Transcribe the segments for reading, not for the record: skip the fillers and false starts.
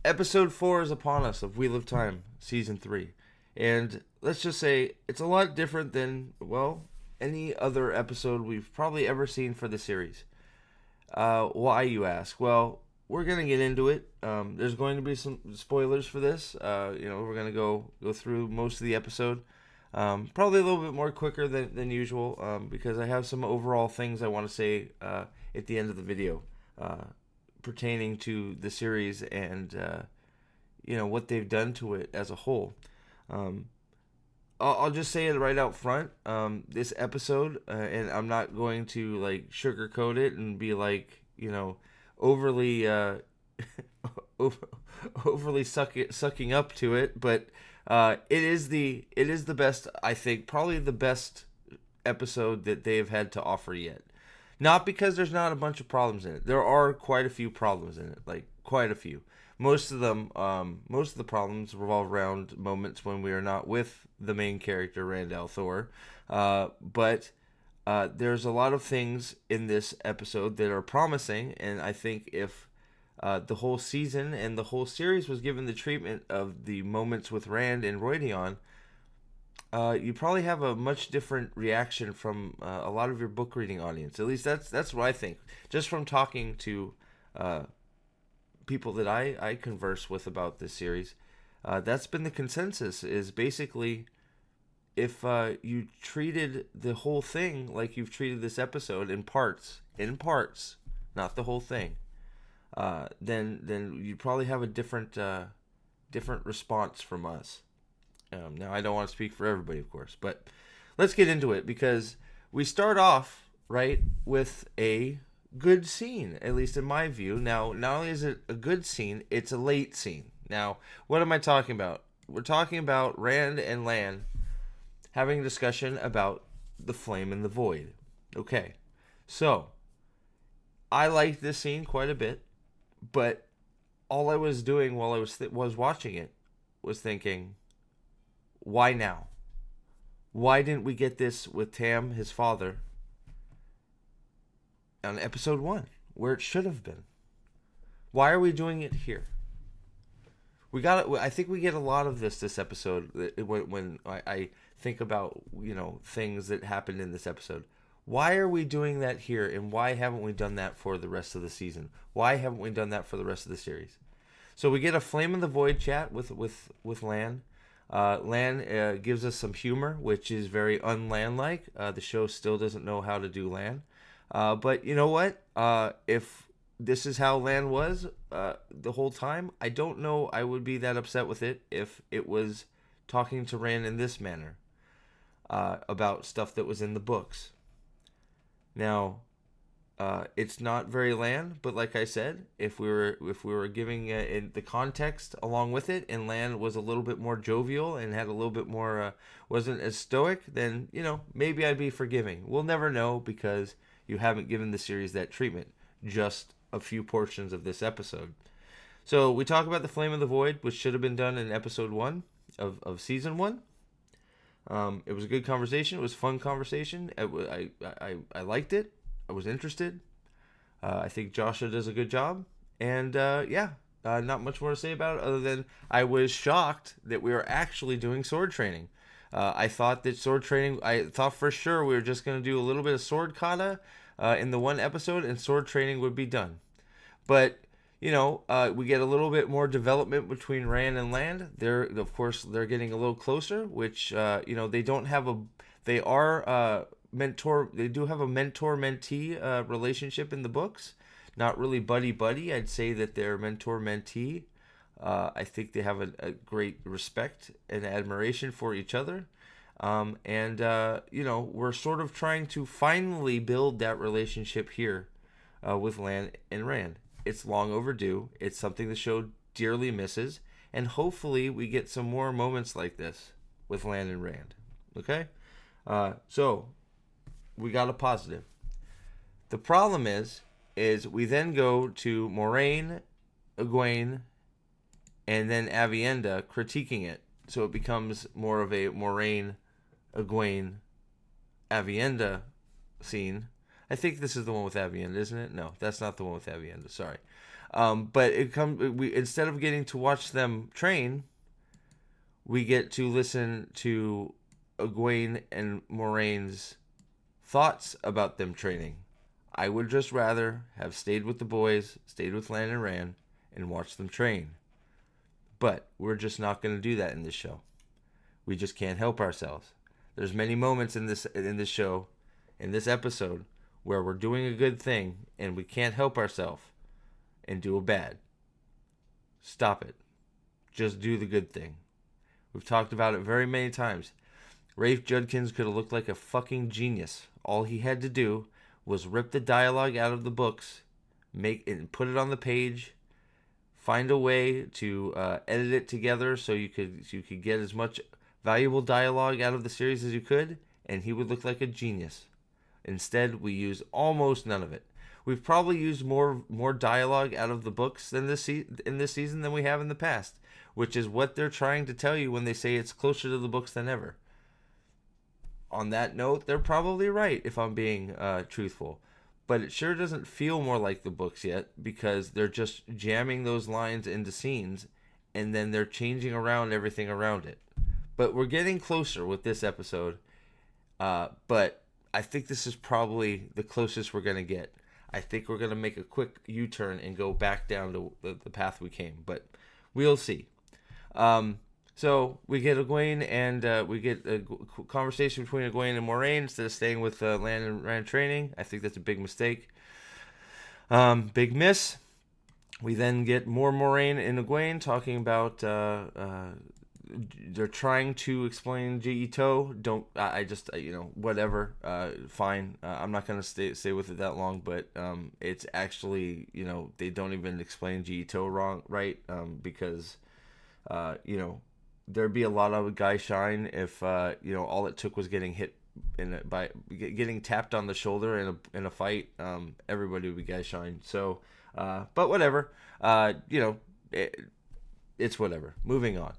Episode 4 is upon us of Wheel of Time, Season 3. And let's just say it's a lot different than, well, any other episode we've probably ever seen for the series. Why, you ask? Well, we're going to get into it. There's going to be some spoilers for this. We're going to go through most of the episode. Probably a little bit more quicker than usual because I have some overall things I want to say at the end of the video pertaining to the series and what they've done to it as a whole. I'll just say it right out front. This episode, and I'm not going to like sugarcoat it and be like overly overly sucking up to it, but it is the best, I think, probably the best episode that they've had to offer yet. Not because there's not a bunch of problems in it. There are quite a few problems in it, like quite a few. Most of the problems revolve around moments when we are not with the main character, Rand al'Thor. But there's a lot of things in this episode that are promising, and I think if the whole season and the whole series was given the treatment of the moments with Rand and Rhuidean, you probably have a much different reaction from a lot of your book reading audience. At least that's what I think. Just from talking to people that I converse with about this series, that's been the consensus. Is basically if you treated the whole thing like you've treated this episode in parts, not the whole thing, then you probably have a different response from us. Now, I don't want to speak for everybody, of course, but let's get into it because we start off, right, with a good scene, at least in my view. Now, not only is it a good scene, it's a late scene. Now, what am I talking about? We're talking about Rand and Lan having a discussion about the flame and the void. Okay, so I liked this scene quite a bit, but all I was doing while I was watching it was thinking, why now? Why didn't we get this with Tam, his father, on episode 1, where it should have been? Why are we doing it here? I think we get a lot of this episode when I think about things that happened in this episode. Why are we doing that here, and why haven't we done that for the rest of the season? Why haven't we done that for the rest of the series? So we get a Flame in the Void chat with Lan. Lan gives us some humor, which is very un-Lan-like. The show still doesn't know how to do Lan. But you know what? If this is how Lan was the whole time, I don't know I would be that upset with it if it was talking to Rand in this manner about stuff that was in the books. Now, it's not very Lan, but like I said, if we were giving in the context along with it, and Lan was a little bit more jovial and had a little bit more wasn't as stoic, then maybe I'd be forgiving. We'll never know because you haven't given the series that treatment. Just a few portions of this episode. So we talk about the Flame of the Void, which should have been done in episode 1 of season 1. It was a good conversation. It was a fun conversation. I liked it. I was interested. I think Joshua does a good job. And not much more to say about it other than I was shocked that we were actually doing sword training. I thought for sure we were just going to do a little bit of sword kata in the one episode and sword training would be done. But we get a little bit more development between Rand and Lan. They're getting a little closer, which they don't have they are mentor. They do have a mentor-mentee relationship in the books. Not really buddy-buddy. I'd say that they're mentor-mentee. I think they have a great respect and admiration for each other. We're sort of trying to finally build that relationship here with Lan and Rand. It's long overdue. It's something the show dearly misses. And hopefully we get some more moments like this with Lan and Rand. Okay? So, we got a positive. The problem is we then go to Moraine, Egwene, and then Avienda critiquing it. So it becomes more of a Moraine, Egwene, Avienda scene. I think this is the one with Avienda, isn't it? No, that's not the one with Avienda. Sorry. But we instead of getting to watch them train, we get to listen to Egwene and Moraine's thoughts about them training. I would just rather have stayed with the boys, stayed with Lan and Rand, and watched them train. But we're just not going to do that in this show. We just can't help ourselves. There's many moments in this show, in this episode, where we're doing a good thing and we can't help ourselves and do a bad. Stop it. Just do the good thing. We've talked about it very many times. Rafe Judkins could have looked like a fucking genius. All he had to do was rip the dialogue out of the books, make it, put it on the page, find a way to edit it together so you could get as much valuable dialogue out of the series as you could, and he would look like a genius. Instead, we use almost none of it. We've probably used more dialogue out of the books in this season than we have in the past, which is what they're trying to tell you when they say it's closer to the books than ever. On that note, they're probably right if I'm being truthful. But it sure doesn't feel more like the books yet, because they're just jamming those lines into scenes and then they're changing around everything around it. But we're getting closer with this episode. But I think this is probably the closest we're going to get. I think we're going to make a quick U-turn and go back down to the path we came. But we'll see. So we get Egwene and we get a conversation between Egwene and Moraine instead of staying with Lan and Rand training. I think that's a big mistake. Big miss. We then get more Moraine and Egwene talking about they're trying to explain Ito. I just whatever. Fine. I'm not gonna stay with it that long, but it's actually they don't even explain Ito right because there'd be a lot of guy shine if all it took was getting hit by getting tapped on the shoulder in a fight. Everybody would be guy shine. So, but whatever. It's whatever. Moving on.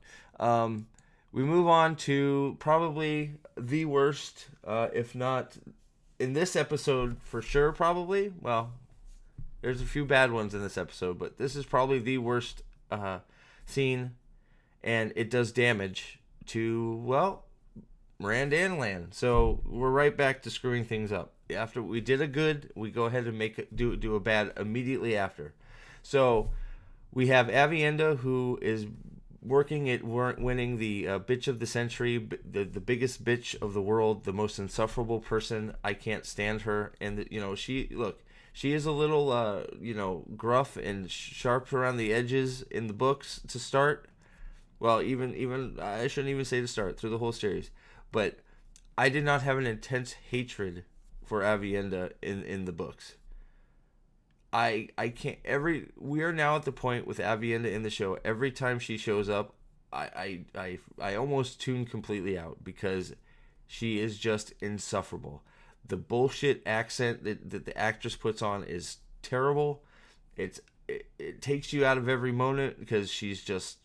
We move on to probably the worst, if not in this episode for sure. Probably. Well, there's a few bad ones in this episode, but this is probably the worst scene. And it does damage to, well, Rand and Lan. So we're right back to screwing things up. After we did a good, we go ahead and do a bad immediately after. So we have Avienda, who is working at winning the bitch of the century, the biggest bitch of the world, the most insufferable person. I can't stand her. And she is a little gruff and sharp around the edges in the books to start. Well, even I shouldn't even say to start through the whole series, but I did not have an intense hatred for Avienda in the books. I can't we are now at the point with Avienda in the show. Every time she shows up, I almost tune completely out because she is just insufferable. The bullshit accent that the actress puts on is terrible. It takes you out of every moment because she's just.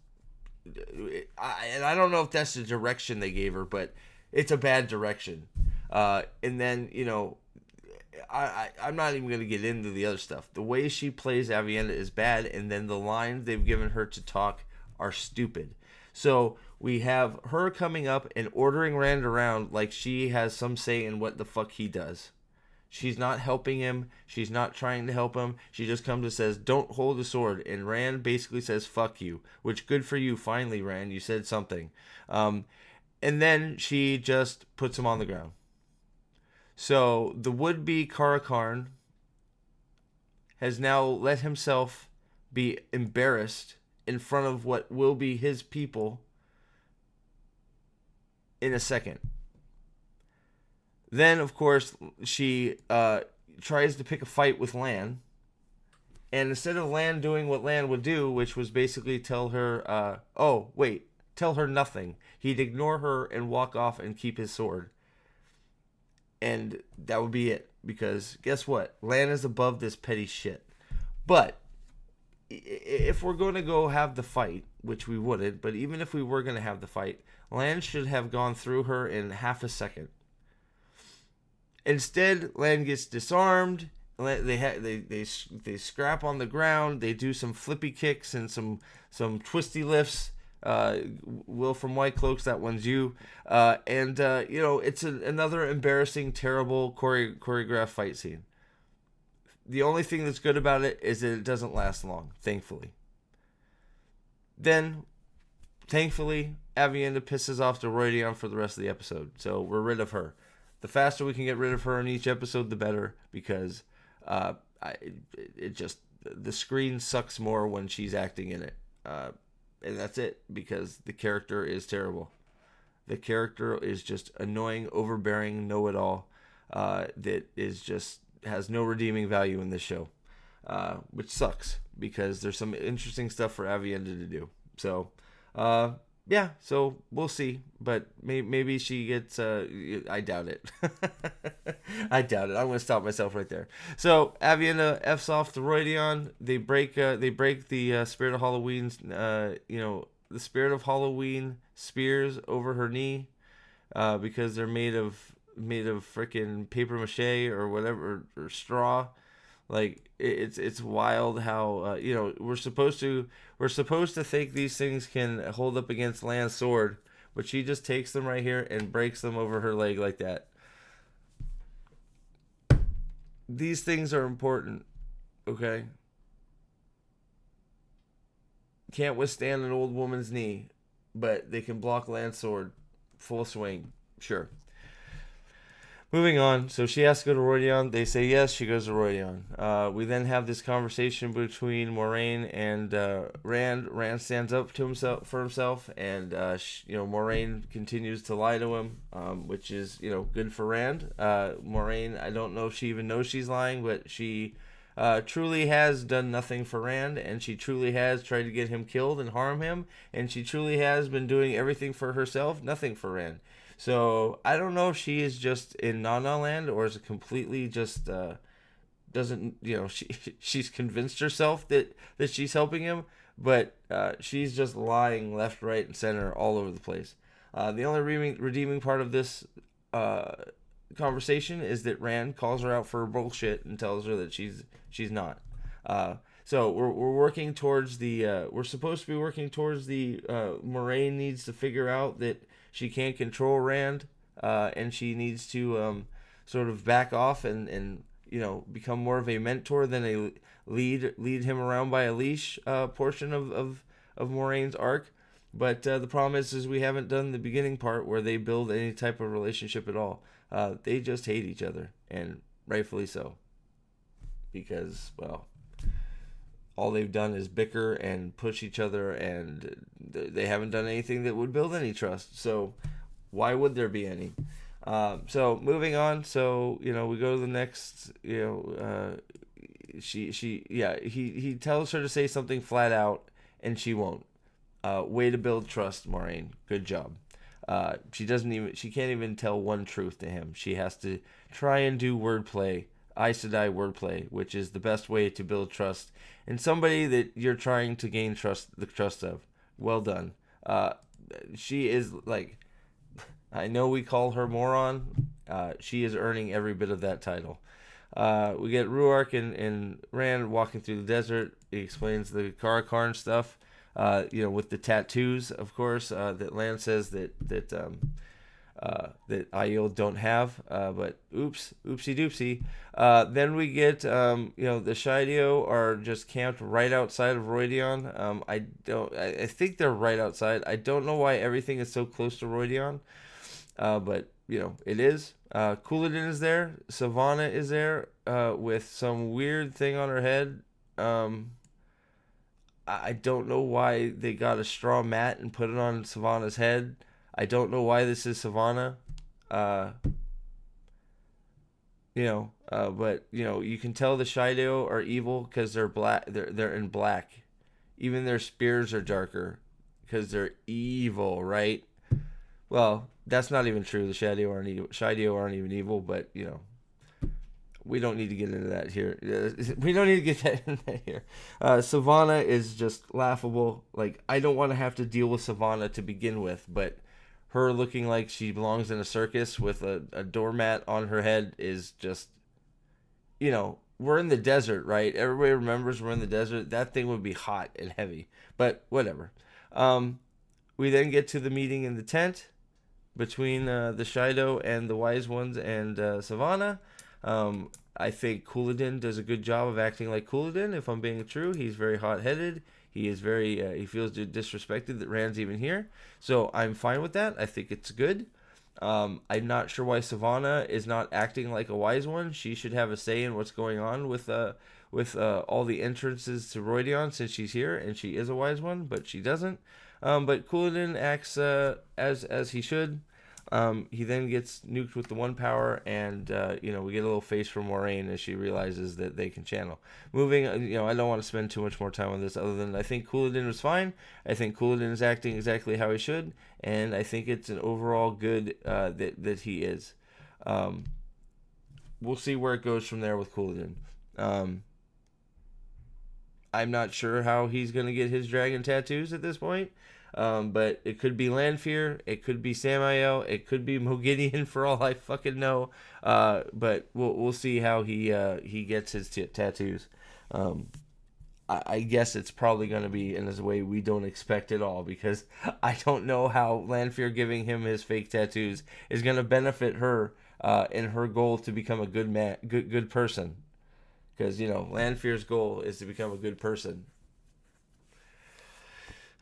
And I don't know if that's the direction they gave her, but it's a bad direction. And then I'm not even going to get into the other stuff. The way she plays Avienda is bad, and then the lines they've given her to talk are stupid. So we have her coming up and ordering Rand around like she has some say in what the fuck he does. She's not helping him. She's not trying to help him. She just comes and says, "Don't hold the sword." And Rand basically says, "Fuck you." Which, good for you. Finally, Rand, you said something. And then she just puts him on the ground. So the would-be Karakarn has now let himself be embarrassed in front of what will be his people in a second. Then, of course, she tries to pick a fight with Lan. And instead of Lan doing what Lan would do, which was basically tell her, tell her nothing, he'd ignore her and walk off and keep his sword. And that would be it. Because guess what? Lan is above this petty shit. But if we're going to go have the fight, which we wouldn't, but even if we were going to have the fight, Lan should have gone through her in half a second. Instead, Lan gets disarmed, they scrap on the ground. They do some flippy kicks and some twisty lifts. Will from White Cloaks, that one's you. It's another embarrassing, terrible choreographed fight scene. The only thing that's good about it is that it doesn't last long, thankfully. Then, thankfully, Avienda pisses off the Rhuidean for the rest of the episode, so we're rid of her. The faster we can get rid of her in each episode, the better, because the screen sucks more when she's acting in it. And that's it, because the character is terrible. The character is just annoying, overbearing, know-it-all, that is just has no redeeming value in this show, which sucks, because there's some interesting stuff for Avienda to do. So, so we'll see, but maybe she gets, I doubt it. I doubt it. I'm going to stop myself right there. So, Avienda F's off the Rhuidean. They break the Spirit of Halloween's, the Spirit of Halloween spears over her knee, because they're made of freaking paper mache or whatever, or straw. Like, it's wild how we're supposed to think these things can hold up against Lan's sword, but she just takes them right here and breaks them over her leg like that. These things are important, okay? Can't withstand an old woman's knee, but they can block Lan's sword full swing. Sure. Moving on, so she has to go to Rhuidean. They say yes, she goes to Rhuidean. We then have this conversation between Moraine and Rand. Rand stands up to himself, and Moraine continues to lie to him, which is good for Rand. Moraine, I don't know if she even knows she's lying, but she truly has done nothing for Rand, and she truly has tried to get him killed and harm him, and she truly has been doing everything for herself, nothing for Rand. So I don't know if she is just in Nana Land, or is it completely just doesn't she's convinced herself that she's helping him, but she's just lying left, right, and center all over the place. The only redeeming part of this conversation is that Rand calls her out for her bullshit and tells her that she's not. So we're working towards we're supposed to be working towards Moraine needs to figure out that she can't control Rand, and she needs to sort of back off and become more of a mentor than a lead him around by a leash portion of Moraine's arc. But the problem is we haven't done the beginning part where they build any type of relationship at all. They just hate each other, and rightfully so, because, well, all they've done is bicker and push each other, and they haven't done anything that would build any trust. So why would there be any? So moving on. So, we go to the next, he tells her to say something flat out, and she won't. Way to build trust, Moraine. Good job. She can't even tell one truth to him. She has to try and do wordplay, Aes Sedai wordplay, which is the best way to build trust in somebody that you're trying to gain the trust of. Well done. She is like, I know we call her moron. She is earning every bit of that title. We get Rhuarc and Rand walking through the desert. He explains the Karakarn stuff, with the tattoos, of course, that Lan says that Aiel don't have, but oopsie doopsie. Then we get, the Shido are just camped right outside of Rhuidean. I think they're right outside. I don't know why everything is so close to Rhuidean, but, it is. Couladin is there. Savannah is there, with some weird thing on her head. I don't know why they got a straw mat and put it on Savannah's head. I don't know why this is Savannah. But you can tell the Shido are evil because they're black. They're in black. Even their spears are darker because they're evil, right? Well, that's not even true. The Shido aren't even evil, but we don't need to get into that here. We don't need to get that into that here. Savannah is just laughable. Like, I don't want to have to deal with Savannah to begin with, but her looking like she belongs in a circus with a doormat on her head is just, we're in the desert, right? Everybody remembers we're in the desert. That thing would be hot and heavy, but whatever. We then get to the meeting in the tent between the Shido and the Wise Ones and Savannah. I think Couladin does a good job of acting like Couladin. If I'm being true, he's very hot-headed. He is very. He feels disrespected that Rand's even here. So I'm fine with that. I think it's good. I'm not sure why Savannah is not acting like a wise one. She should have a say in what's going on with all the entrances to Rhuidean since she's here and she is a wise one, but she doesn't. But Couladin acts as he should. He then gets nuked with the one power, and we get a little face from Moraine as she realizes that they can channel. Moving, I don't want to spend too much more time on this, other than I think Couladin was fine. I think Couladin is acting exactly how he should, and I think it's an overall good that he is. We'll see where it goes from there with Couladin. I'm not sure how he's going to get his dragon tattoos at this point. But it could be Lanfear, it could be Samael, it could be Mogideon for all I fucking know. But we'll see how he gets his tattoos. I guess it's probably going to be in a way we don't expect at all, because I don't know how Lanfear giving him his fake tattoos is going to benefit her in her goal to become a good person. Because Lanfear's goal is to become a good person.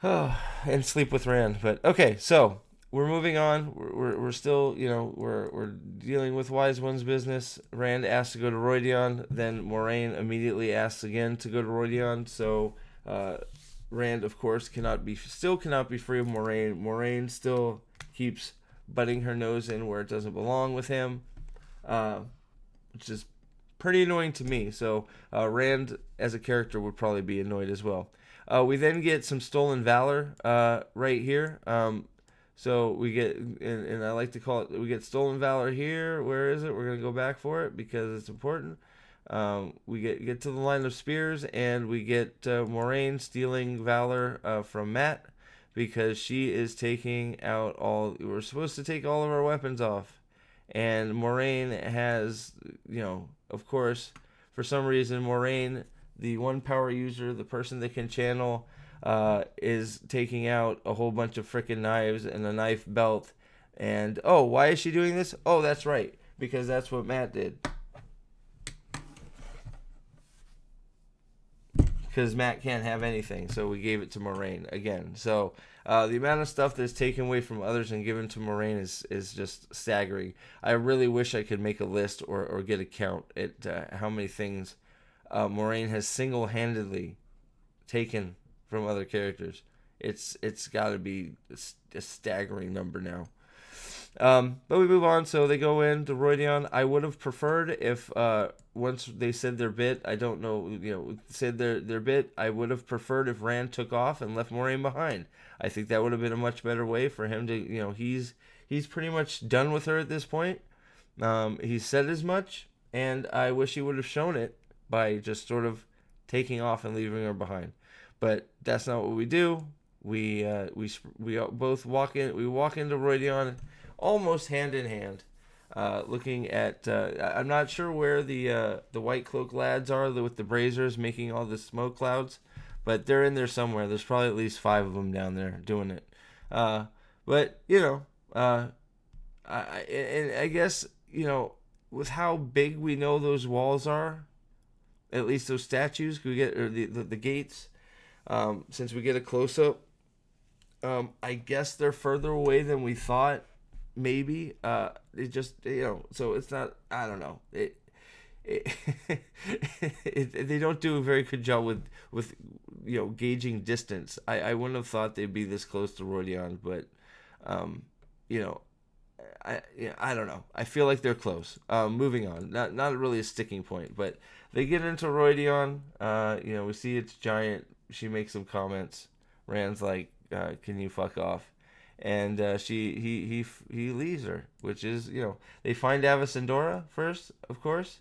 And sleep with Rand. But okay, so we're moving on. We're still, we're dealing with Wise One's business. Rand asks to go to Rhuidean. Then Moraine immediately asks again to go to Rhuidean. So Rand, of course, cannot be free of Moraine. Moraine still keeps butting her nose in where it doesn't belong with him, which is pretty annoying to me. So Rand, as a character, would probably be annoyed as well. We then get some stolen valor right here. So we get, and I like to call it, we get stolen valor here. Where is it? We're going to go back for it because it's important. We get to the line of spears, and we get Moraine stealing valor from Matt because she is taking out we're supposed to take all of our weapons off. And Moraine has, of course, for some reason, Moraine, the one power user, the person that can channel, is taking out a whole bunch of freaking knives and a knife belt. And, why is she doing this? Oh, that's right. Because that's what Matt did. Because Matt can't have anything, so we gave it to Moraine again. So the amount of stuff that's taken away from others and given to Moraine is just staggering. I really wish I could make a list or get a count at how many things Moraine has single-handedly taken from other characters. It's got to be a staggering number now. But we move on. So they go into Rhuidean. I would have preferred if once they said their bit, I don't know, said their bit, I would have preferred if Rand took off and left Moraine behind. I think that would have been a much better way for him to, he's pretty much done with her at this point. He said as much, and I wish he would have shown it by just sort of taking off and leaving her behind. But that's not what we do. We both walk in. We walk into Rhuidean almost hand in hand, looking at. I'm not sure where the white cloak lads are with the braziers making all the smoke clouds, but they're in there somewhere. There's probably at least 5 of them down there doing it. But I guess with how big we know those walls are, at least those statues we get, or the gates. Since we get a close up, I guess they're further away than we thought. Maybe it just so it's not. I don't know. They don't do a very good job with gauging distance. I wouldn't have thought they'd be this close to Rhuidean, but I don't know. I feel like they're close. Moving on. Not really a sticking point, but they get into Rhuidean. We see it's giant. She makes some comments. Rand's like, "Can you fuck off?" And he leaves her, which is they find Aviendora first, of course.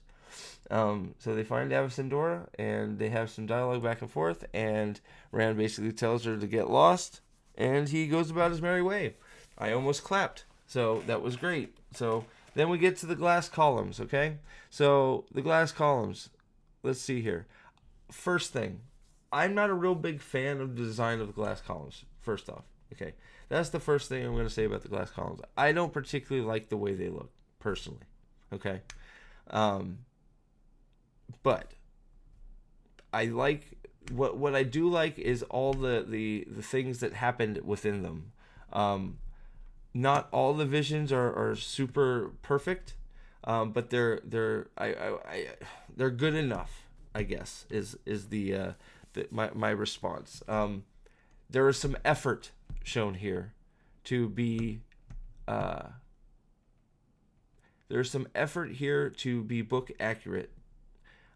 So they find Aviendora and they have some dialogue back and forth. And Rand basically tells her to get lost, and he goes about his merry way. I almost clapped. So that was great. So then we get to the glass columns, okay? So the glass columns. let's see here. First thing, I'm not a real big fan of the design of the glass columns. First off, okay, that's the first thing I'm going to say about the glass columns. I don't particularly like the way they look personally. Okay, but I like what I do like is all the things that happened within them. Not all the visions are super perfect, but they're good enough, I guess, is my response. There is some effort shown here to be there's some effort here to be book accurate.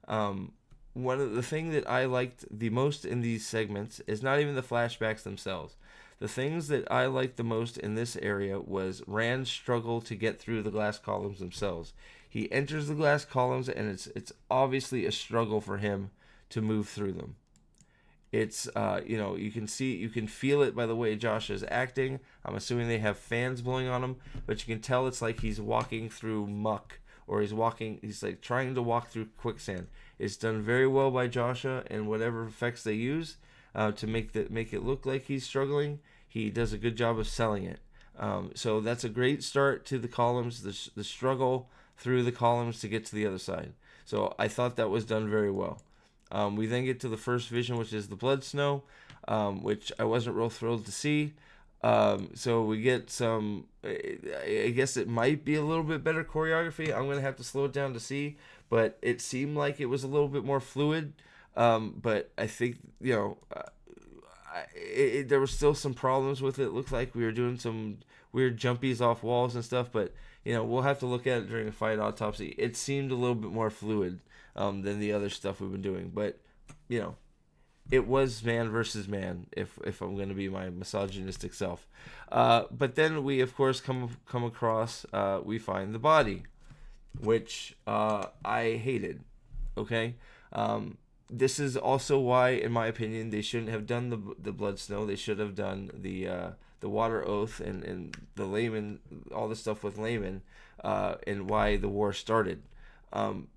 One of the thing that I liked the most in these segments is not even the flashbacks themselves. The things that I liked the most in this area was Rand's struggle to get through the glass columns themselves. He enters the glass columns, and it's obviously a struggle for him to move through them. It's you can feel it by the way Josh is acting. I'm assuming they have fans blowing on him, but you can tell it's like he's walking through muck, or he's like trying to walk through quicksand. It's done very well by Joshua, and whatever effects they use to make it look like he's struggling, he does a good job of selling it. So that's a great start to the columns, the struggle through the columns to get to the other side. So I thought that was done very well. We then get to the first vision, which is the blood snow, which I wasn't real thrilled to see. So we get some, I guess it might be a little bit better choreography. I'm going to have to slow it down to see, but it seemed like it was a little bit more fluid. But I think, there were still some problems with it. It looked like we were doing some weird jumpies off walls and stuff, but, we'll have to look at it during a fight autopsy. It seemed a little bit more fluid than the other stuff we've been doing. But, it was man versus man, if I'm going to be my misogynistic self. But then we, of course, come across, we find the body, which I hated. Okay? This is also why, in my opinion, they shouldn't have done the blood snow. They should have done the water oath and the layman, all the stuff with layman, and why the war started.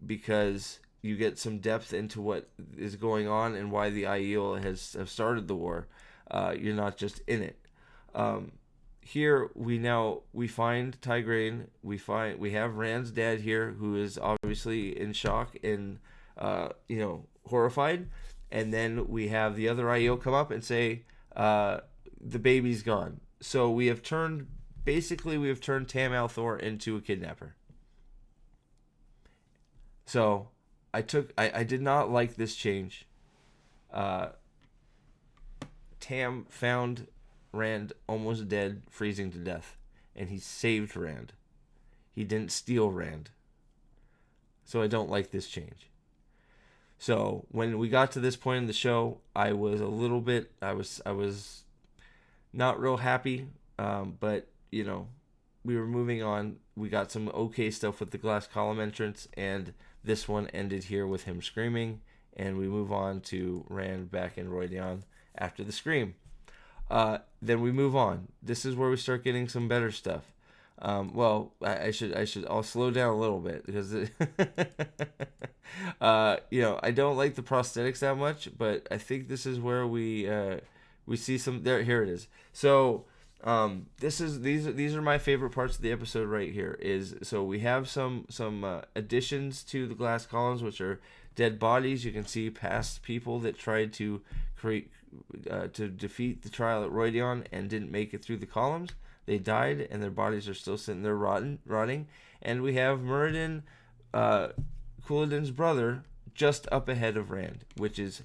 Because you get some depth into what is going on and why the Aiel have started the war. You're not just in it. Here we find Tigraine. We have Rand's dad here, who is obviously in shock and horrified. And then we have the other Aiel come up and say the baby's gone. So we have turned Tam Althor into a kidnapper. So I did not like this change. Tam found Rand almost dead, freezing to death, and he saved Rand. He didn't steal Rand. So I don't like this change. So when we got to this point in the show, I was not real happy, but we were moving on. We got some okay stuff with the glass column entrance, and this one ended here with him screaming, and we move on to Rand back in Rhuidean after the scream. Then we move on. This is where we start getting some better stuff. I'll slow down a little bit because I don't like the prosthetics that much, but I think this is where we see some there. Here it is. So these are my favorite parts of the episode right here. So we have some additions to the glass columns, which are dead bodies. You can see past people that tried to defeat the trial at Rhuidean and didn't make it through the columns. They died, and their bodies are still sitting there rotting. And we have Muradin, Couladin's brother, just up ahead of Rand, which is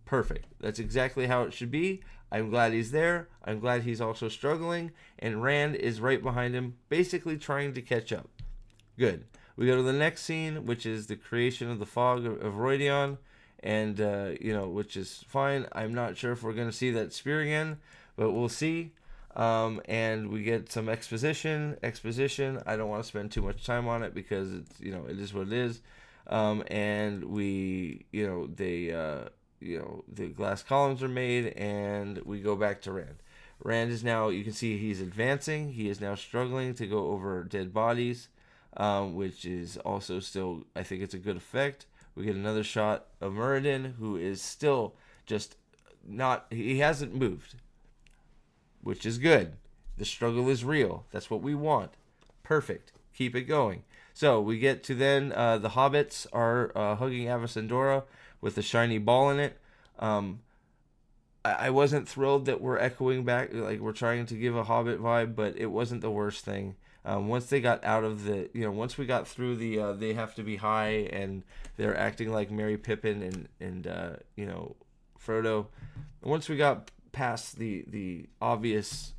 perfect. That's exactly how it should be. I'm glad he's there. I'm glad he's also struggling. And Rand is right behind him, basically trying to catch up. Good. We go to the next scene, which is the creation of the fog of Rhuidean. And, which is fine. I'm not sure if we're going to see that spear again, but we'll see. And we get some exposition. I don't want to spend too much time on it because it's, it is what it is. And we, the glass columns are made, and we go back to Rand. Rand is now, you can see he's advancing. He is now struggling to go over dead bodies, which is also still, I think it's a good effect. We get another shot of Moraine, who is still just not. He hasn't moved, which is good. The struggle is real. That's what we want. Perfect. Keep it going. So we get to then the hobbits are hugging Aviendora with a shiny ball in it. I wasn't thrilled that we're echoing back, like we're trying to give a Hobbit vibe, but it wasn't the worst thing. Once they got out of the, once we got through the, they have to be high, and they're acting like Merry Pippin and Frodo. Once we got past the obvious,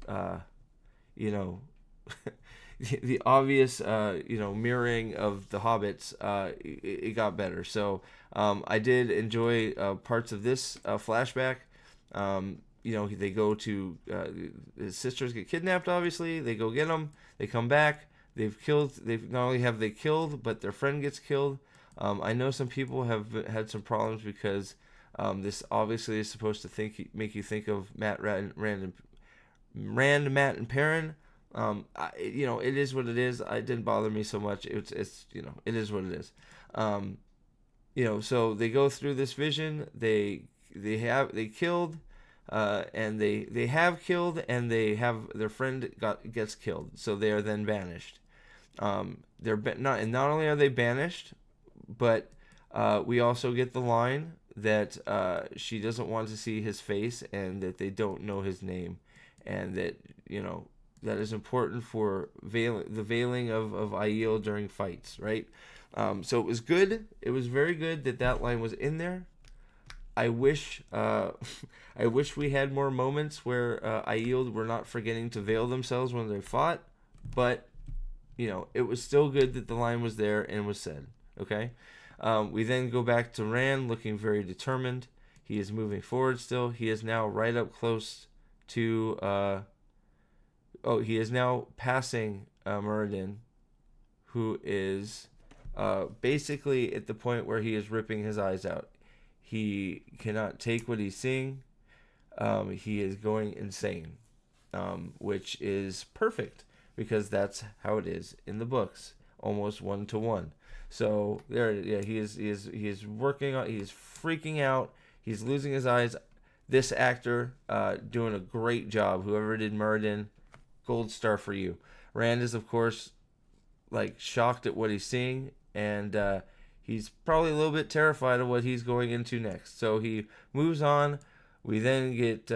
the obvious, mirroring of the Hobbits, it got better. So I did enjoy parts of this flashback. They go to his sisters get kidnapped. Obviously, they go get them. They come back. They've not only have they killed, but their friend gets killed. I know some people have had some problems because this obviously is supposed to make you think of Rand, Matt, and Perrin. It is what it is. It didn't bother me so much. It is what it is. So they go through this vision. They killed, and they have killed, and they have their friend gets killed. So they are then banished. Not only are they banished, but we also get the line that she doesn't want to see his face, and that they don't know his name, and that that is important for the veiling of Aiel during fights, right? So it was good. It was very good that line was in there. I wish we had more moments where Aiel were not forgetting to veil themselves when they fought, but it was still good that the line was there and was said. Okay, we then go back to Rand looking very determined. He is moving forward still. He is now right up close to. He is now passing Moraine, who is basically at the point where he is ripping his eyes out. He cannot take what he's seeing. He is going insane, which is perfect because that's how it is in the books, almost 1-to-1. So he is working on. He is freaking out. He's losing his eyes. This actor doing a great job. Whoever did Moraine, gold star for you. Rand is, of course, shocked at what he's seeing, and he's probably a little bit terrified of what he's going into next. So he moves on. We then get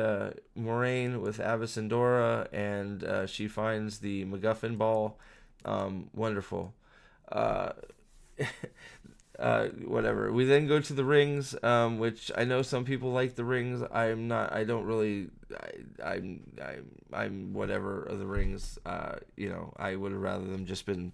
Moraine with Aviendora, and she finds the MacGuffin ball. Wonderful. Whatever. We then go to the rings, which I know some people like the rings. I'm not. I don't really. I'm whatever of the rings. I would have rather them just been.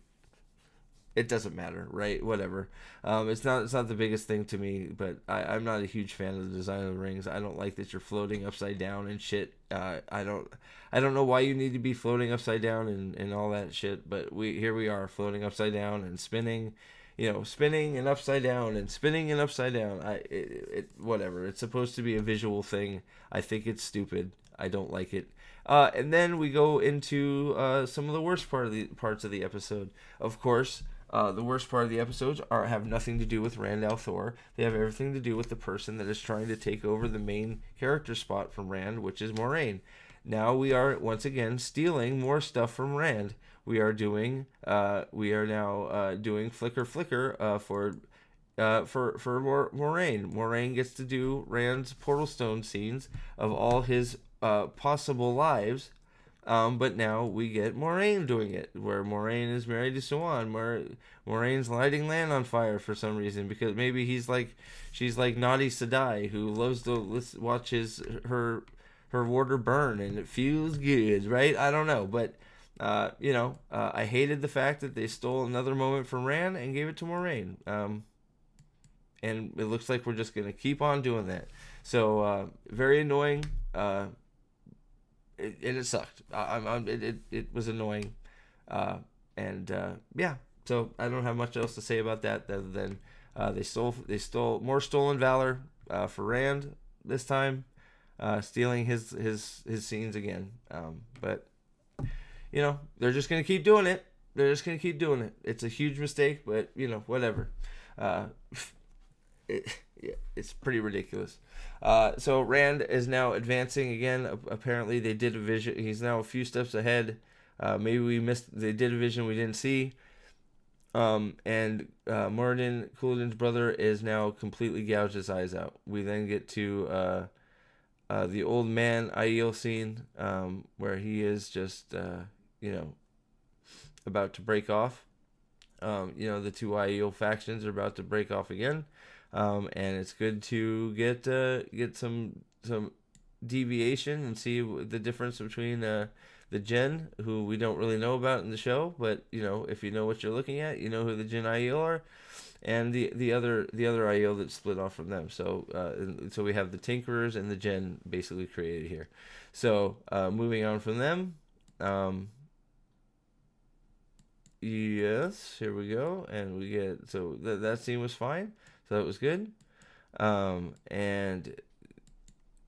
It doesn't matter, right? Whatever. It's not the biggest thing to me, but I'm not a huge fan of the design of the rings. I don't like that you're floating upside down and shit. I don't know why you need to be floating upside down and all that shit, but here we are floating upside down and spinning. Spinning and upside down and spinning and upside down. Whatever. It's supposed to be a visual thing. I think it's stupid. I don't like it. And then we go into some of the worst parts of the episode. Of course, the worst part of the episodes have nothing to do with Rand al'Thor. They have everything to do with the person that is trying to take over the main character spot from Rand, which is Moraine. Now we are once again stealing more stuff from Rand. We are now doing flicker for Moraine. Moraine gets to do Rand's portal stone scenes of all his possible lives, but now we get Moraine doing it, where Moraine is married to Siuan. Moraine's lighting land on fire for some reason, because maybe she's like naughty Sedai, who loves to watch her water burn, and it feels good, right? I don't know, but. I hated the fact that they stole another moment from Rand and gave it to Moraine. And it looks like we're just going to keep on doing that. So, very annoying. And it sucked. It was annoying. Yeah. So, I don't have much else to say about that other than they stole more stolen valor for Rand this time, stealing his scenes again. But they're just going to keep doing it. It's a huge mistake, but, whatever. Yeah, it's pretty ridiculous. So Rand is now advancing again. Apparently, they did a vision. He's now a few steps ahead. Maybe we missed. They did a vision we didn't see. And Moraine, Couladin's brother, is now completely gouged his eyes out. We then get to the old man Aiel scene, where he is just, about to break off. The two Aiel factions are about to break off again. And it's good to get some deviation and see the difference between the Jin, who we don't really know about in the show, but if you know what you're looking at, you know who the Jin Aiel are, and the other Aiel that split off from them. So we have the Tinkerers and the Jin basically created here. So moving on from them. Yes, here we go, and we get that scene was fine. So that was good. And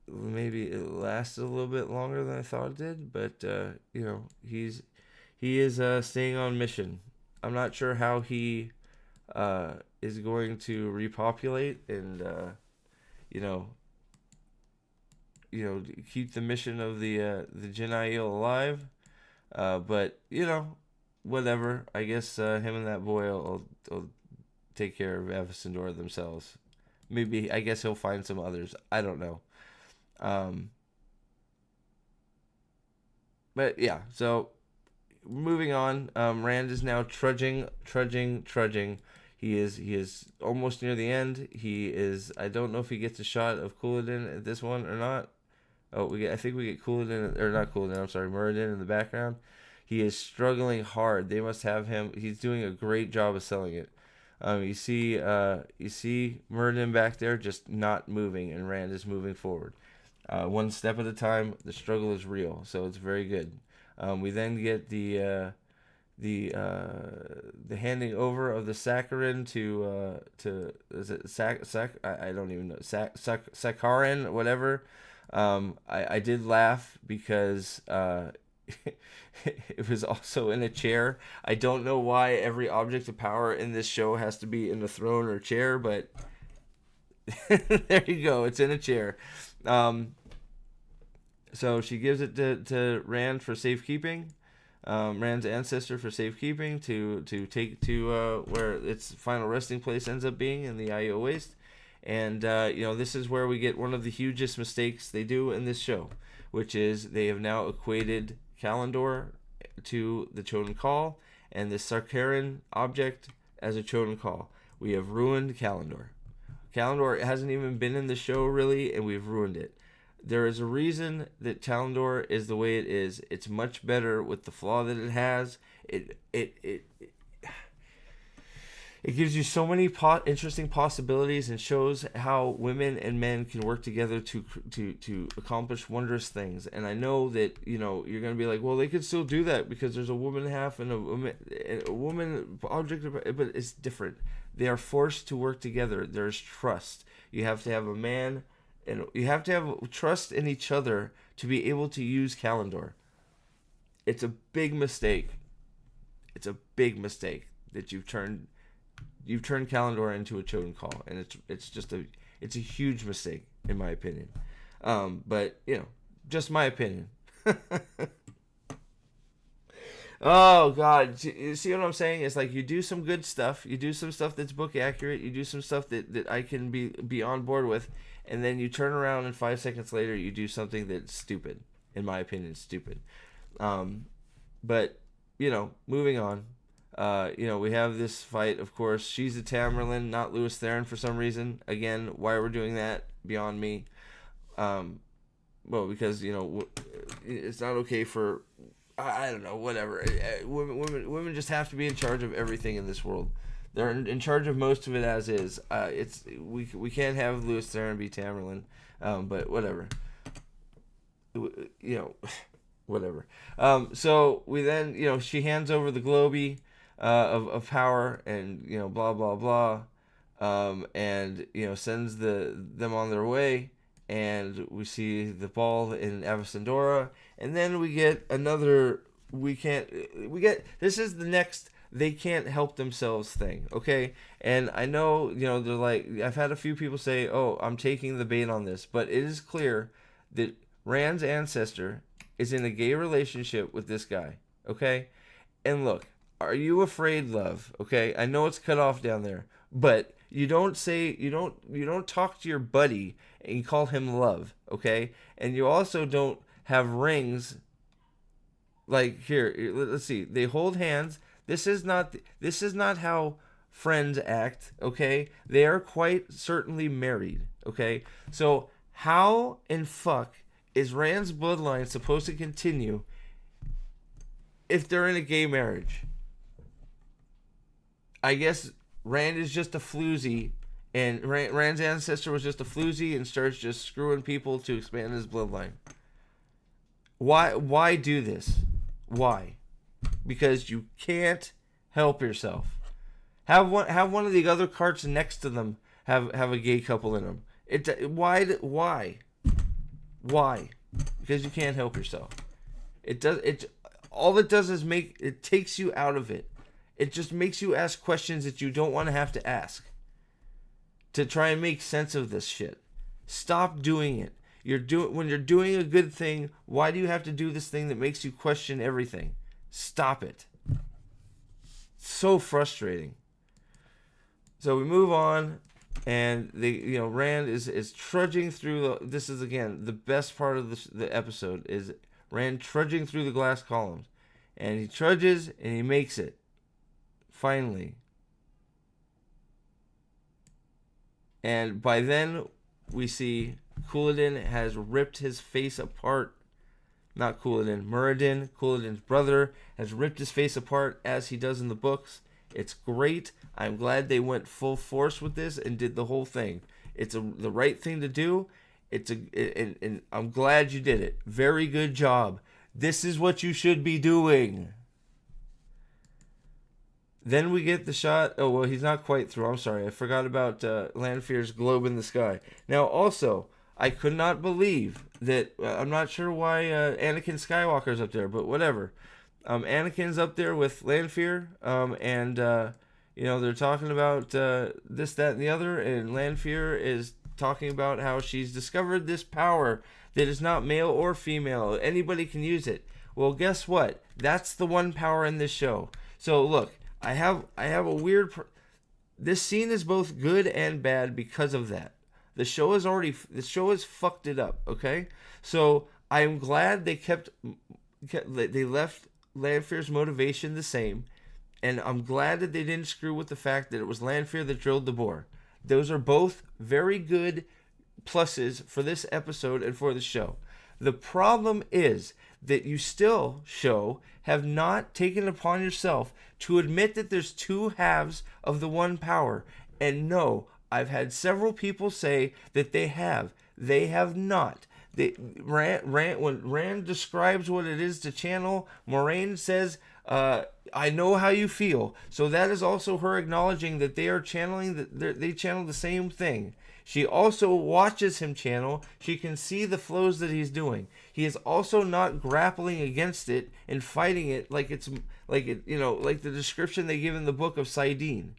maybe it lasted a little bit longer than I thought it did, but he is staying on mission. I'm not sure how he is going to repopulate and keep the mission of the Jin Aiel alive. But whatever. I guess him and that boy will take care of Avacendor themselves. Maybe, I guess he'll find some others. I don't know. But yeah, so moving on. Rand is now trudging. He is almost near the end. He is. I don't know if he gets a shot of Couladin at this one or not. I think we get Couladin, or not Couladin. I'm sorry, Muradin in the background. He is struggling hard. They must have him. He's doing a great job of selling it. You see Muradin back there just not moving, and Rand is moving forward. One step at a time. The struggle is real, so it's very good. We then get the handing over of the saccharin to is it I don't even know, saccharin, whatever. I did laugh because it was also in a chair. I don't know why every object of power in this show has to be in a throne or chair, but there you go. It's in a chair. So she gives it to Rand for safekeeping. Rand's ancestor for safekeeping to take to where its final resting place ends up being in the Aiel Waste. And this is where we get one of the hugest mistakes they do in this show, which is they have now equated Kalendor to the Chosen Call and the Sarkarian object as a Chosen Call. We have ruined Kalendor. Kalendor hasn't even been in the show really, and we've ruined it. There is a reason that Kalendor is the way it is. It's much better with the flaw that it has. It gives you so many interesting possibilities and shows how women and men can work together to accomplish wondrous things. And I know that you're going to be like, well, they could still do that because there's a woman half and a woman object, but it's different. They are forced to work together. There's trust. You have to have a man, and you have to have trust in each other to be able to use Kalendor. It's a big mistake. It's a big mistake that you've turned Kalendor into a Chosen Call, and it's a huge mistake in my opinion. But just my opinion. Oh God, you see what I'm saying? It's like you do some good stuff, you do some stuff that's book accurate, you do some stuff that I can be on board with, and then you turn around and 5 seconds later you do something that's stupid. In my opinion, stupid. But moving on. We have this fight, of course. She's a Tamerlane, not Lewis Theron for some reason. Again, why we're doing that, beyond me. Because, it's not okay for, I don't know, whatever. Women just have to be in charge of everything in this world. They're in charge of most of it as is. We can't have Lewis Theron be Tamerlane, but whatever. Whatever. So we then, she hands over the Globey of power, and blah blah blah, and sends them on their way, and we see the ball in Avacendora, and then we get another. This is the they can't help themselves thing, okay? And I know, they're like, I've had a few people say, oh, I'm taking the bait on this, but it is clear that Rand's ancestor is in a gay relationship with this guy, okay? And look, are you afraid, love? Okay, I know it's cut off down there, but you don't talk to your buddy and you call him love, okay? And you also don't have rings. Like here, let's see. They hold hands. This is not how friends act, okay? They are quite certainly married, okay? So how in fuck is Rand's bloodline supposed to continue if they're in a gay marriage? I guess Rand is just a floozy, and Rand's ancestor was just a floozy and starts just screwing people to expand his bloodline. Why do this? Why? Because you can't help yourself. Have one of the other carts next to them have a gay couple in them. Why? Because you can't help yourself. All it does is it takes you out of it. It just makes you ask questions that you don't want to have to ask. To try and make sense of this shit. Stop doing it. When you're doing a good thing, why do you have to do this thing that makes you question everything? Stop it. It's so frustrating. So we move on, and Rand is trudging through this is again the best part of the episode is Rand trudging through the glass columns, and he trudges and he makes it. Finally. And by then we see Couladin has ripped his face apart. Not Couladin, Moraine, Couladin's brother, has ripped his face apart as he does in the books. It's great. I'm glad they went full force with this and did the whole thing. It's the right thing to do. And I'm glad you did it. Very good job. This is what you should be doing. Then we get the shot. Oh, well, he's not quite through. I'm sorry. I forgot about Lanfear's globe in the sky. Now, also, I could not believe that. I'm not sure why Anakin Skywalker's up there, but whatever. Anakin's up there with Lanfear, and they're talking about this, that, and the other, and Lanfear is talking about how she's discovered this power that is not male or female. Anybody can use it. Well, guess what? That's the one power in this show. So look, I have a weird. This scene is both good and bad because of that. The show has fucked it up. Okay, so I'm glad they left Lanfear's motivation the same, and I'm glad that they didn't screw with the fact that it was Lanfear that drilled the boar. Those are both very good pluses for this episode and for the show. The problem is that you still, show, have not taken upon yourself to admit that there's two halves of the one power. And no, I've had several people say that they have. They have not. When Rand describes what it is to channel, Moraine says, I know how you feel. So that is also her acknowledging that they are channeling, they channel the same thing. She also watches him channel. She can see the flows that he's doing. He is also not grappling against it and fighting it like like the description they give in the book of Sidene.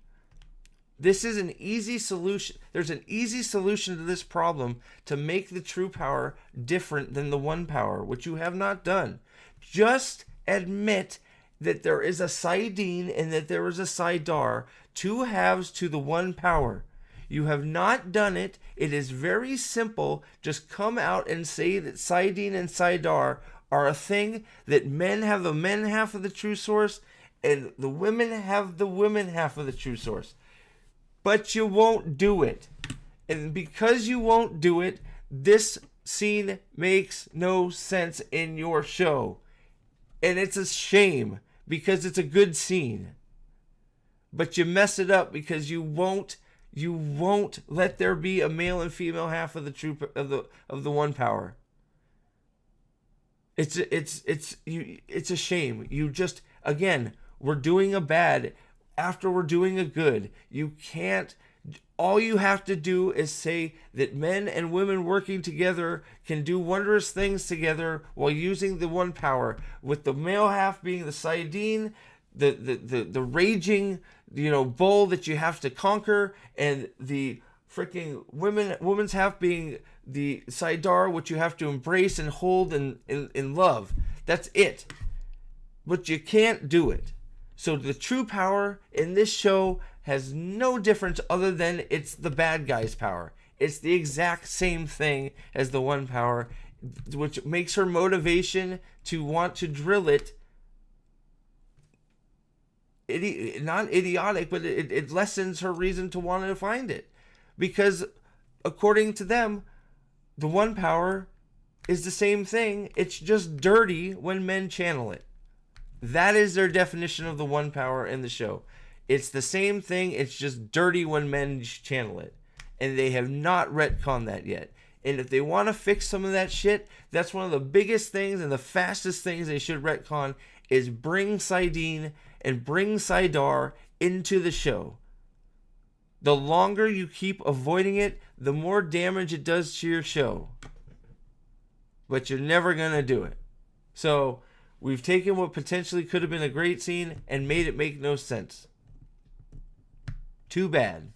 This is an easy solution. There's an easy solution to this problem to make the true power different than the one power, which you have not done. Just admit that there is a Sidene and that there is a Sidar, two halves to the one power. You have not done it. It is very simple. Just come out and say that Sidene and Sidar are a thing, that men have the men half of the true source and the women have the women half of the true source. But you won't do it. And because you won't do it, this scene makes no sense in your show. And it's a shame because it's a good scene. But you mess it up because you won't let there be a male and female half of the true of the one power. It's a shame. You just, again, we're doing a bad after we're doing a good. You can't. All you have to do is say that men and women working together can do wondrous things together while using the one power, with the male half being the Sidene, the raging, bull that you have to conquer, and the freaking woman's half being the Saidar, which you have to embrace and hold and love. That's it. But you can't do it. So the true power in this show has no difference other than it's the bad guy's power. It's the exact same thing as the one power, which makes her motivation to want to drill it not idiotic, but it lessens her reason to want to find it. Because according to them, the one power is the same thing. It's just dirty when men channel it. That is their definition of the one power in the show. It's the same thing. It's just dirty when men channel it. And they have not retconned that yet. And if they want to fix some of that shit, that's one of the biggest things and the fastest things they should retcon is bring Saidin and bring Saidar into the show. The longer you keep avoiding it, the more damage it does to your show. But you're never going to do it. So we've taken what potentially could have been a great scene and made it make no sense. Too bad.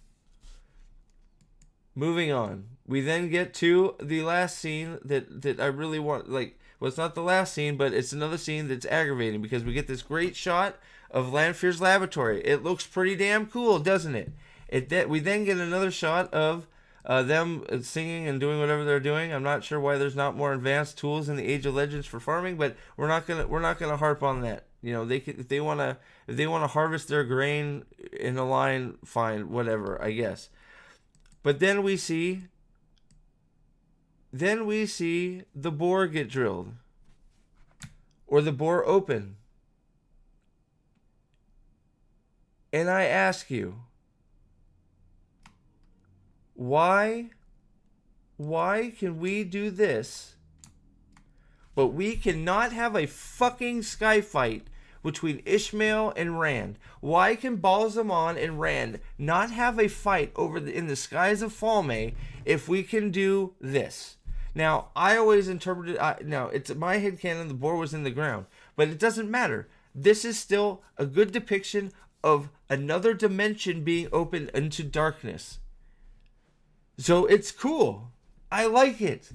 Moving on. We then get to the last scene that I really want. Well, it's not the last scene, but it's another scene that's aggravating because we get this great shot of Lanfear's laboratory. It looks pretty damn cool, doesn't it? We then get another shot of them singing and doing whatever they're doing. I'm not sure why there's not more advanced tools in the Age of Legends for farming, but we're not gonna harp on that. If they wanna harvest their grain in a line, fine, whatever, I guess. But then we see the bore get drilled, or the bore open, and I ask you, why can we do this, but we cannot have a fucking sky fight between Ishmael and Rand? Why can Balsamon and Rand not have a fight in the skies of Falme if we can do this? Now, I always interpreted, now it's my headcanon, the boar was in the ground, but it doesn't matter. This is still a good depiction of another dimension being opened into darkness. So it's cool. I like it.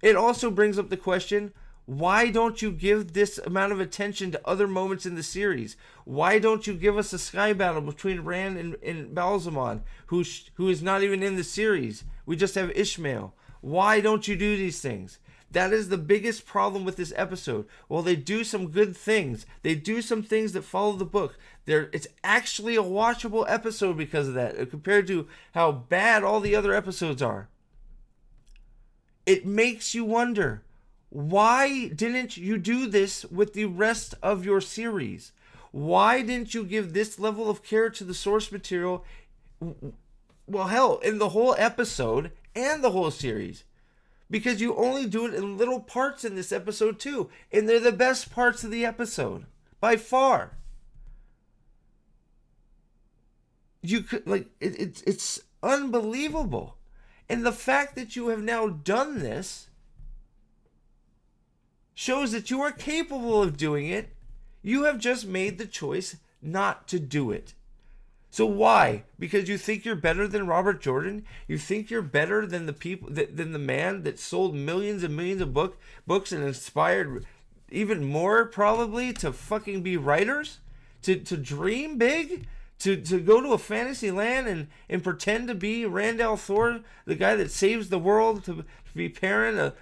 It also brings up the question, why don't you give this amount of attention to other moments in the series? Why don't you give us a sky battle between Rand and Balsamon, who is not even in the series? We just have Ishmael. Why don't you do these things? That is the biggest problem with this episode. Well, they do some good things. They do some things that follow the book. It's actually a watchable episode because of that, compared to how bad all the other episodes are. It makes you wonder, why didn't you do this with the rest of your series? Why didn't you give this level of care to the source material? Well, hell, in the whole episode and the whole series. Because you only do it in little parts in this episode too. And they're the best parts of the episode. By far. You could, it's unbelievable. And the fact that you have now done this shows that you are capable of doing it. You have just made the choice not to do it. So why? Because you think you're better than Robert Jordan? You think you're better than the man that sold millions and millions of books and inspired even more probably to fucking be writers? To dream big? To go to a fantasy land and pretend to be Randall Thor, the guy that saves the world, to be Perrin,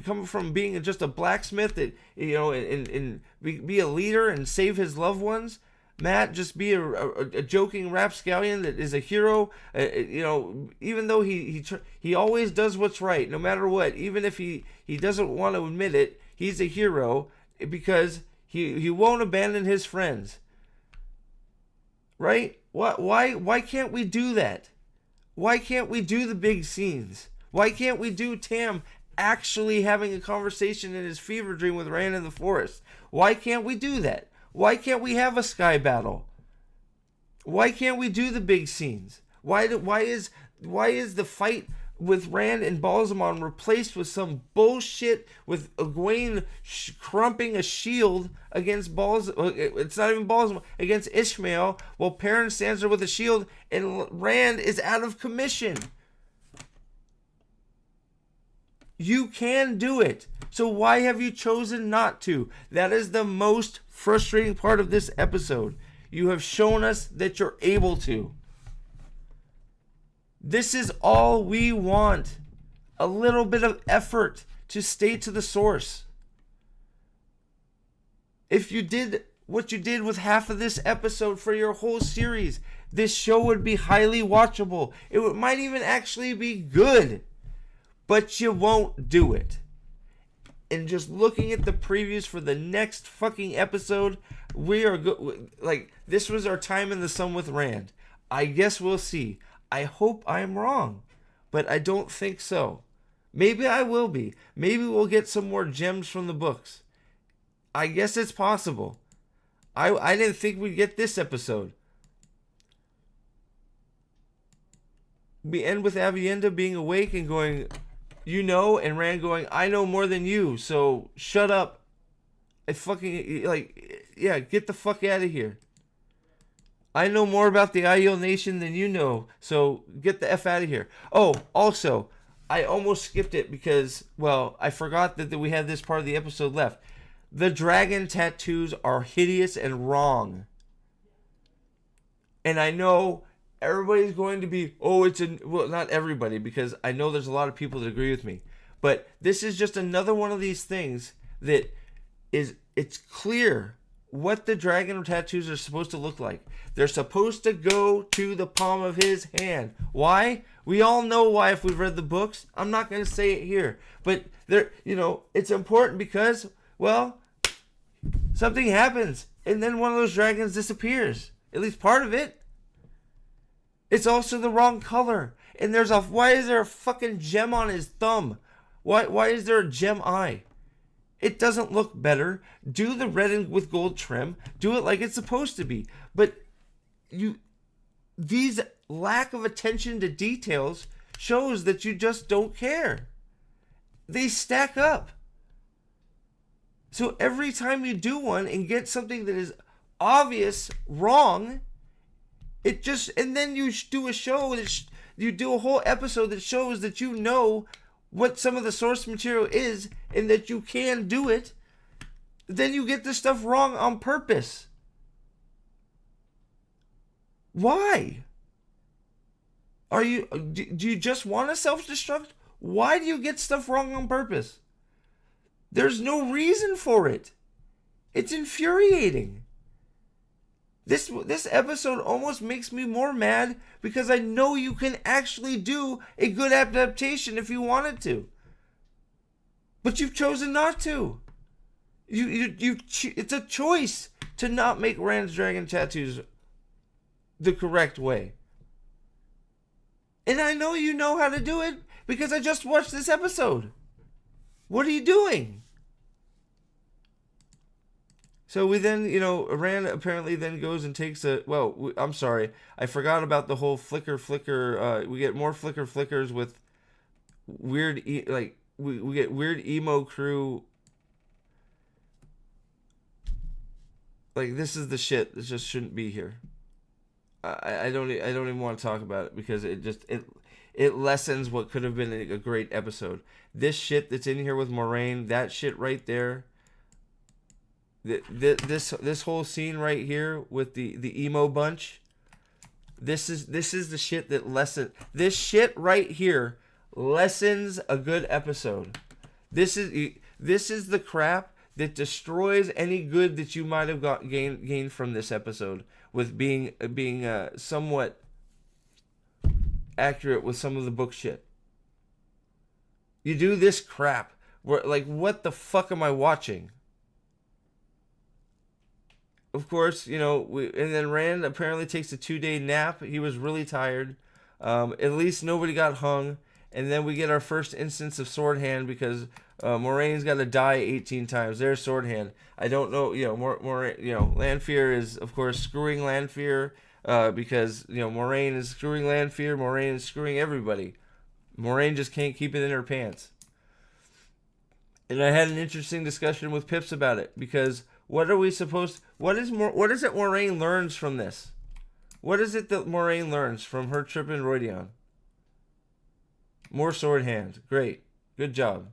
coming from being just a blacksmith that, and be a leader and save his loved ones. Matt, just be a joking rapscallion that is a hero, even though he always does what's right, no matter what. Even if he doesn't want to admit it, he's a hero because he won't abandon his friends. Right? Why can't we do that? Why can't we do the big scenes? Why can't we do Tam actually having a conversation in his fever dream with Rand in the forest? Why can't we do that? Why can't we have a sky battle? Why can't we do the big scenes? Why is the fight with Rand and Balsamon replaced with some bullshit with Egwene crumping a shield against it's not even Balsamon, against Ishmael, while Perrin stands there with a shield and Rand is out of commission. You can do it. So why have you chosen not to? That is the most frustrating part of this episode. You have shown us that you're able to. This is all we want. A little bit of effort to stay to the source. If you did what you did with half of this episode for your whole series, this show would be highly watchable. It might even actually be good. But you won't do it. And just looking at the previews for the next fucking episode, we are like, this was our time in the sun with Rand. I guess we'll see. I hope I'm wrong, but I don't think so. Maybe I will be. Maybe we'll get some more gems from the books. I guess it's possible. I didn't think we'd get this episode. We end with Avienda being awake and going, you know, and Rand going, I know more than you, so shut up. I fucking, like, yeah, get the fuck out of here. I know more about the Aiel Nation than you know, so get the F out of here. Oh, also, I almost skipped it because, well, I forgot that we had this part of the episode left. The dragon tattoos are hideous and wrong. And I know everybody's going to be, well, not everybody, because I know there's a lot of people that agree with me. But this is just another one of these things that it's clear what the dragon tattoos are supposed to look like. They're supposed to go to the palm of his hand. Why? We all know why if we've read the books. I'm not going to say it here. But it's important because, well, something happens. And then one of those dragons disappears. At least part of it. It's also the wrong color. And why is there a fucking gem on his thumb? Why is there a gem eye? It doesn't look better. Do the red and with gold trim. Do it like it's supposed to be. But these lack of attention to details shows that you just don't care. They stack up. So every time you do one and get something that is obvious wrong, and then you do a show you do a whole episode that shows that you know what some of the source material is and that you can do it, then you get this stuff wrong on purpose. Why? Do you just want to self-destruct? Why do you get stuff wrong on purpose? There's no reason for it. It's infuriating. This episode almost makes me more mad because I know you can actually do a good adaptation if you wanted to. But you've chosen not to. It's a choice to not make Rand's dragon tattoos the correct way. And I know you know how to do it because I just watched this episode. What are you doing? So we then, Rand apparently then goes and takes I'm sorry. I forgot about the whole flicker. We get more flickers with weird, we get weird emo crew. Like, this is the shit that just shouldn't be here. I don't even want to talk about it because it lessens what could have been a great episode. This shit that's in here with Moraine, that shit right there. This whole scene right here with the emo bunch. This is the shit that lessens. This shit right here lessens a good episode. This is the crap that destroys any good that you might have gained from this episode with being somewhat accurate with some of the book shit. You do this crap. What the fuck am I watching? Of course, and then Rand apparently takes a 2-day nap. He was really tired. At least nobody got hung. And then we get our first instance of sword hand because Moraine's got to die 18 times. There's sword hand. I don't know, Lanfear is, of course, screwing Lanfear because, Moraine is screwing Lanfear. Moraine is screwing everybody. Moraine just can't keep it in her pants. And I had an interesting discussion with Pips about it, because what is it Moraine learns from this? What is it that Moraine learns from her trip in Rhuidean? More sword hand. Great. Good job.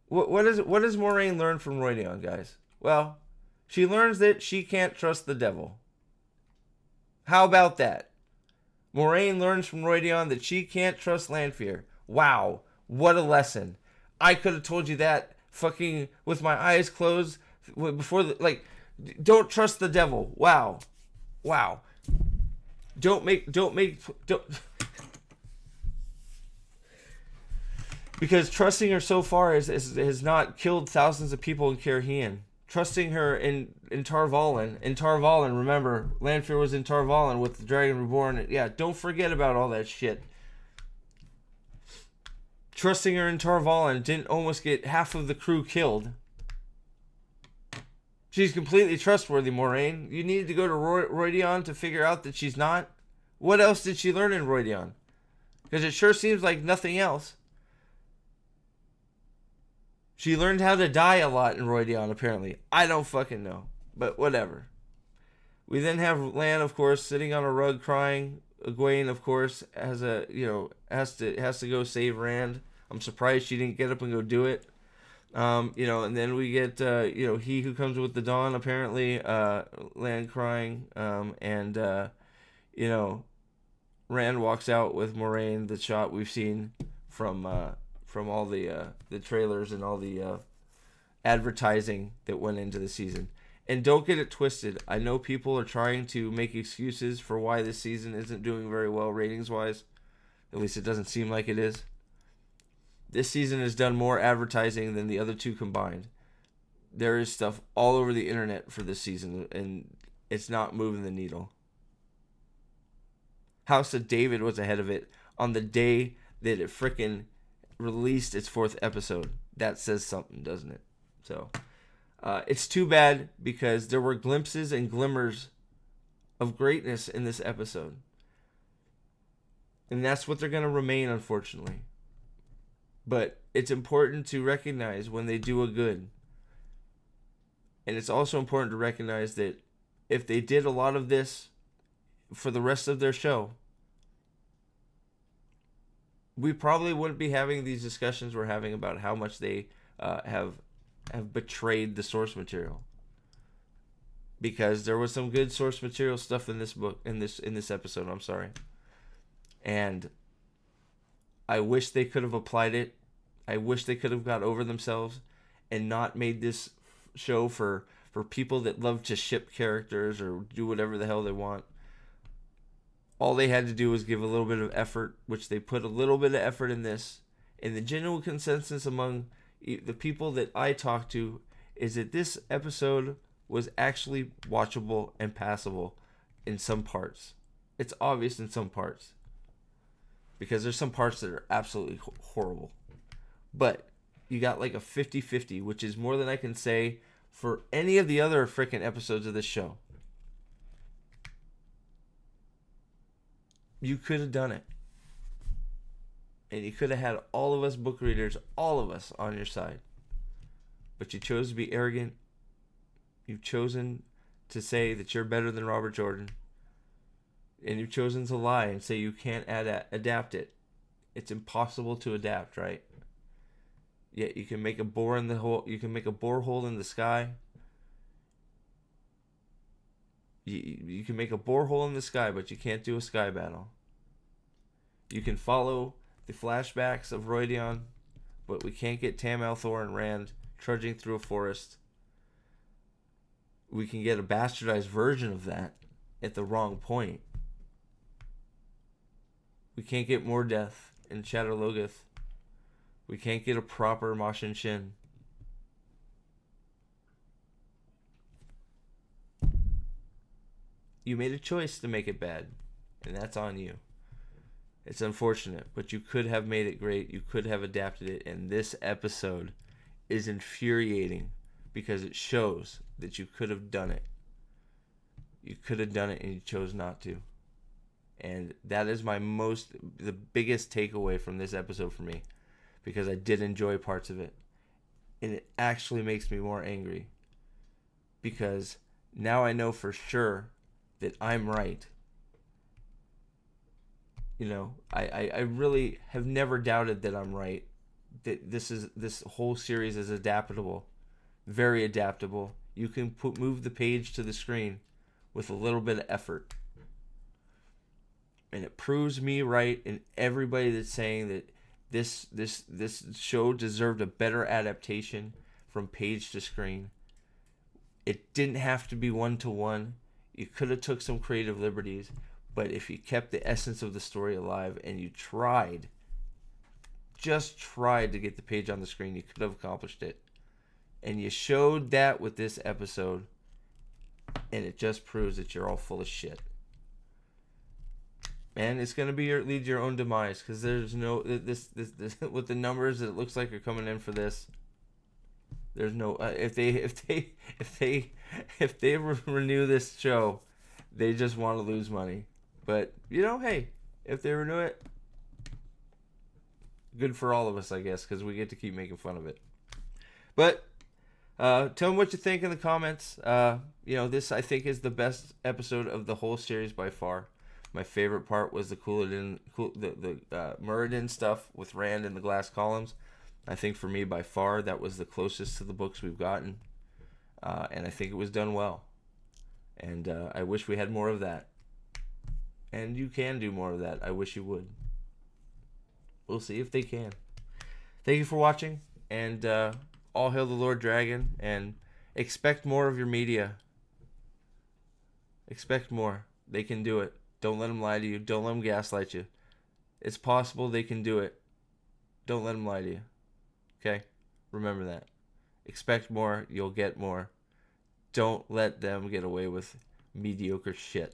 What does Moraine learn from Rhuidean, guys? Well, she learns that she can't trust the devil. How about that? Moraine learns from Rhuidean that she can't trust Lanfear. Wow, what a lesson. I could have told you that fucking with my eyes closed before don't trust the devil. Wow. Because trusting her so far has not killed thousands of people in Rhuidean. Trusting her in Tar Valon. In Tar Valon, remember, Lanfear was in Tar Valon with the Dragon Reborn. Yeah, don't forget about all that shit. Trusting her in Tar Valon didn't almost get half of the crew killed. She's completely trustworthy, Moraine. You needed to go to Rhuidean to figure out that she's not? What else did she learn in Rhuidean? Because it sure seems like nothing else. She learned how to die a lot in Rhuidean, apparently. I don't fucking know. But whatever. We then have Lan, of course, sitting on a rug crying. Egwene, of course, has to go save Rand. I'm surprised she didn't get up and go do it. And then we get he who comes with the dawn, apparently, Lan crying, Rand walks out with Moraine, the shot we've seen from all the trailers and all the advertising that went into the season. And don't get it twisted. I know people are trying to make excuses for why this season isn't doing very well ratings-wise. At least it doesn't seem like it is. This season has done more advertising than the other two combined. There is stuff all over the internet for this season, and it's not moving the needle. House of David was ahead of it on the day that it frickin' released its 4th episode. That says something, doesn't it? So, it's too bad, because there were glimpses and glimmers of greatness in this episode. And that's what they're going to remain, unfortunately. But it's important to recognize when they do a good. And it's also important to recognize that if they did a lot of this for the rest of their show, we probably wouldn't be having these discussions we're having about how much they have betrayed the source material. Because there was some good source material stuff in this book, in this episode, I'm sorry. And I wish they could have applied it. I wish they could have got over themselves and not made this show for people that love to ship characters or do whatever the hell they want. All they had to do was give a little bit of effort, which they put a little bit of effort in this. And the general consensus among the people that I talked to is that this episode was actually watchable and passable in some parts. It's obvious in some parts, because there's some parts that are absolutely horrible. But you got like a 50-50, which is more than I can say for any of the other freaking episodes of this show. You could have done it. And you could have had all of us book readers, all of us, on your side. But you chose to be arrogant. You've chosen to say that you're better than Robert Jordan. And you've chosen to lie and say you can't adapt it. It's impossible to adapt, right? Yet you can make a bore in the hole. You can make a borehole in the sky. You can make a borehole in the sky, but you can't do a sky battle. You can follow the flashbacks of Rhuidean, but we can't get Tam Althor and Rand trudging through a forest. We can get a bastardized version of that at the wrong point. We can't get more death in Shadar Logoth. We can't get a proper Moshin Shin. You made a choice to make it bad, and that's on you. It's unfortunate, but you could have made it great. You could have adapted it, and this episode is infuriating because it shows that you could have done it. You could have done it, and you chose not to. And that is the biggest takeaway from this episode for me, because I did enjoy parts of it. And it actually makes me more angry, because now I know for sure that I'm right. You know, I really have never doubted that I'm right. That this whole series is adaptable, very adaptable. You can move the page to the screen with a little bit of effort. And it proves me right, and everybody that's saying that this show deserved a better adaptation from page to screen. It didn't have to be 1-to-1. You could have took some creative liberties, but if you kept the essence of the story alive and you just tried to get the page on the screen, you could have accomplished it. And you showed that with this episode, and it just proves that you're all full of shit. And it's gonna be lead to your own demise, because there's no this with the numbers that it looks like are coming in for this. There's no if they renew this show, they just want to lose money. But hey, if they renew it, good for all of us, I guess, because we get to keep making fun of it. But tell me what you think in the comments. This I think is the best episode of the whole series by far. My favorite part was the Moraine stuff with Rand and the glass columns. I think for me, by far, that was the closest to the books we've gotten. And I think it was done well. And I wish we had more of that. And you can do more of that. I wish you would. We'll see if they can. Thank you for watching. And all hail the Lord Dragon. And expect more of your media. Expect more. They can do it. Don't let them lie to you. Don't let them gaslight you. It's possible they can do it. Don't let them lie to you. Okay? Remember that. Expect more. You'll get more. Don't let them get away with mediocre shit.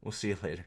We'll see you later.